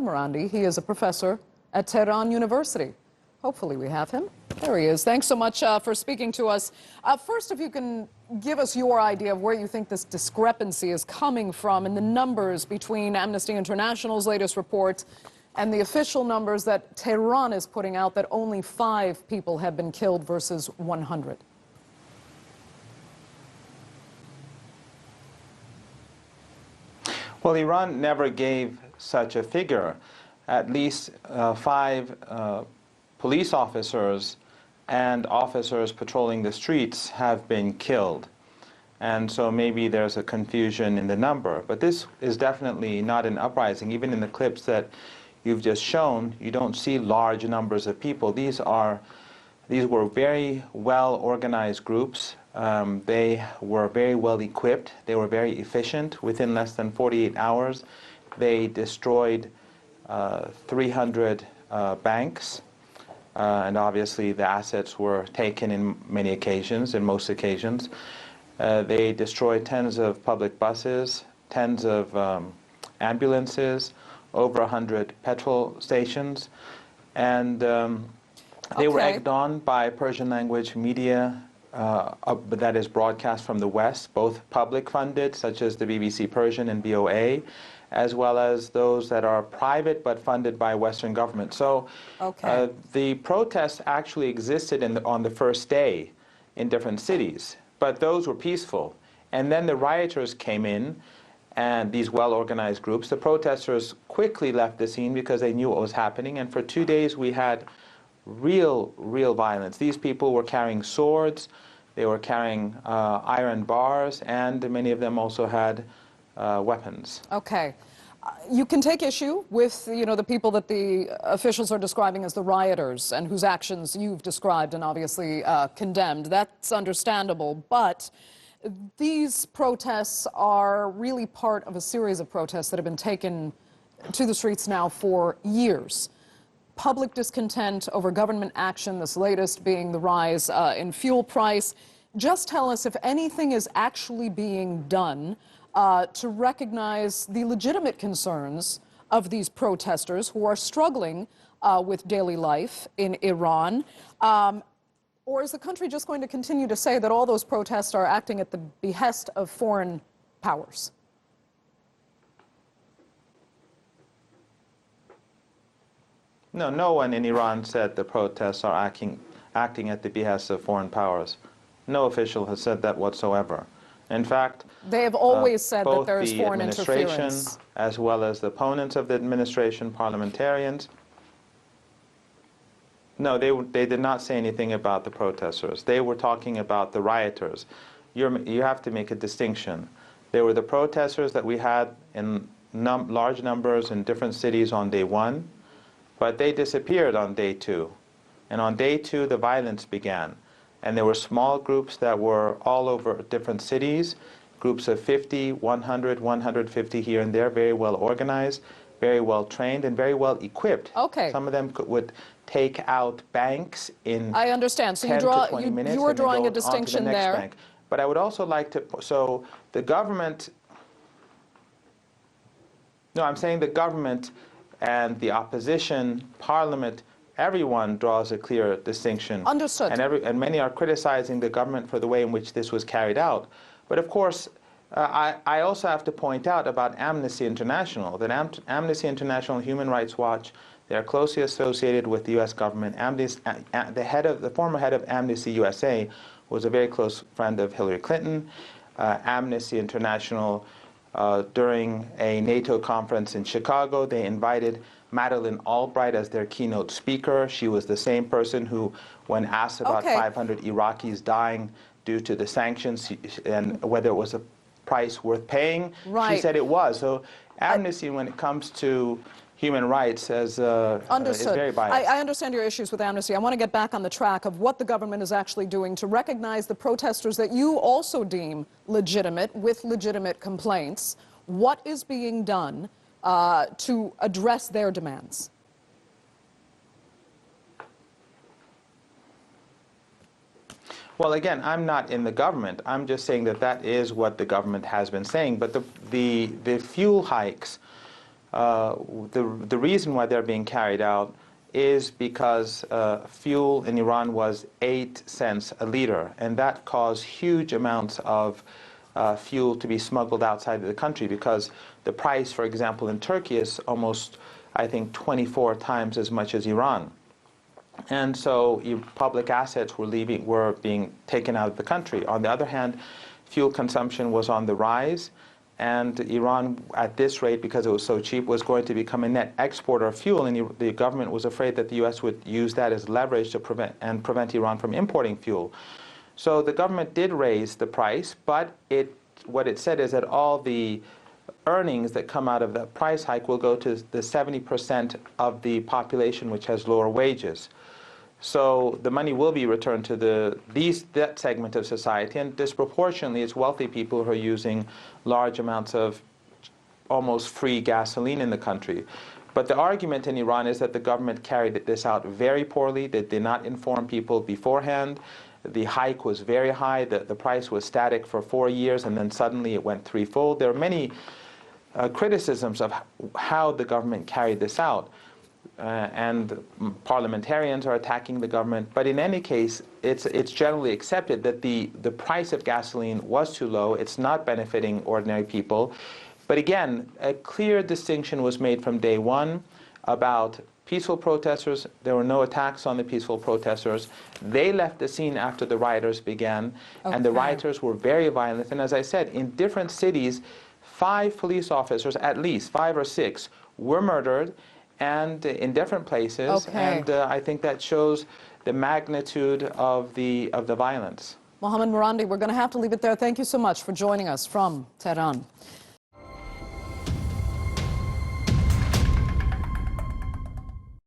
Marandi. He is a professor at Tehran University. Hopefully we have him. There he is. Thanks so much for speaking to us. First, if you can give us your idea of where you think this discrepancy is coming from in the numbers between Amnesty International's latest report and the official numbers that Tehran is putting out, that only 5 people have been killed versus 100. Well, Iran never gave such a figure. At least 5 police officers and officers patrolling the streets have been killed. And so maybe there's a confusion in the number. But this is definitely not an uprising. Even in the clips that you've just shown, you don't see large numbers of people. These were very well-organized groups. They were very well equipped. They were very efficient. Within less than 48 hours, they destroyed 300 banks. And obviously the assets were taken in many occasions, in most occasions. They destroyed tens of public buses, tens of ambulances, over 100 petrol stations. And they were egged on by Persian language media that is broadcast from the West, both public funded, such as the BBC Persian and VOA, as well as those that are private but funded by Western government. So the protests actually existed on the first day in different cities, but those were peaceful. And then the rioters came in, and these well-organized groups. The protesters quickly left the scene because they knew what was happening, and for 2 days we had real violence. These people were carrying swords, they were carrying iron bars, and many of them also had weapons. Okay. You can take issue with, the people that the officials are describing as the rioters and whose actions you've described and obviously condemned. That's understandable, but these protests are really part of a series of protests that have been taken to the streets now for years. Public discontent over government action, this latest being the rise in fuel price. Just tell us if anything is actually being done to recognize the legitimate concerns of these protesters who are struggling with daily life in Iran. Or is the country just going to continue to say that all those protests are acting at the behest of foreign powers? No, no one in Iran said the protests are acting at the behest of foreign powers. No official has said that whatsoever. In fact, they have always said that there is both the foreign administration interference, as well as the opponents of the administration, parliamentarians. No, they did not say anything about the protesters. They were talking about the rioters. You have to make a distinction. There were the protesters that we had in large numbers in different cities on day 1, but they disappeared on day 2. And on day 2, the violence began. And there were small groups that were all over different cities, groups of 50, 100, 150 here and there, very well organized, very well trained, and very well equipped. Okay. Some of them would take out banks in I understand. So 10 to 20 minutes. You are drawing a and distinction the next there. bank. But I would also like to, so the government, no, I'm saying the government and the opposition, parliament, everyone draws a clear distinction. Understood. And many are criticizing the government for the way in which this was carried out. But of course, I also have to point out about Amnesty International, that Amnesty International and Human Rights Watch, they are closely associated with the U.S. government. The former head of Amnesty USA was a very close friend of Hillary Clinton. Amnesty International, during a NATO conference in Chicago, they invited Madeleine Albright as their keynote speaker. She was the same person who, when asked about 500 Iraqis dying due to the sanctions and whether it was a price worth paying, she said it was. So Amnesty, when it comes to human rights, is very biased. I understand your issues with Amnesty. I want to get back on the track of what the government is actually doing to recognize the protesters that you also deem legitimate, with legitimate complaints. What is being done to address their demands? Well, again, I'm not in the government. I'm just saying that that is what the government has been saying. But the fuel hikes The reason why they're being carried out is because fuel in Iran was 8 cents a liter, and that caused huge amounts of fuel to be smuggled outside of the country, because the price, for example, in Turkey is almost, I think, 24 times as much as Iran. And so public assets were being taken out of the country. On the other hand, fuel consumption was on the rise, and Iran, at this rate, because it was so cheap, was going to become a net exporter of fuel, and the government was afraid that the U.S. would use that as leverage to prevent Iran from importing fuel. So the government did raise the price, but what it said is that all the earnings that come out of the price hike will go to the 70% of the population which has lower wages. So the money will be returned to that segment of society, and disproportionately it's wealthy people who are using large amounts of almost free gasoline in the country. But the argument in Iran is that the government carried this out very poorly. They did not inform people beforehand. The hike was very high. The price was static for 4 years, and then suddenly it went threefold. There are many criticisms of how the government carried this out. And parliamentarians are attacking the government. But in any case, it's generally accepted that the price of gasoline was too low. It's not benefiting ordinary people. But again, a clear distinction was made from day one about peaceful protesters. There were no attacks on the peaceful protesters. They left the scene after the rioters began, and the rioters were very violent. And as I said, in different cities, 5 police officers, at least 5 or 6, were murdered, and in different places. And I think that shows the magnitude of the violence. Mohammad Marandi, we're going to have to leave it there. Thank you so much for joining us from Tehran.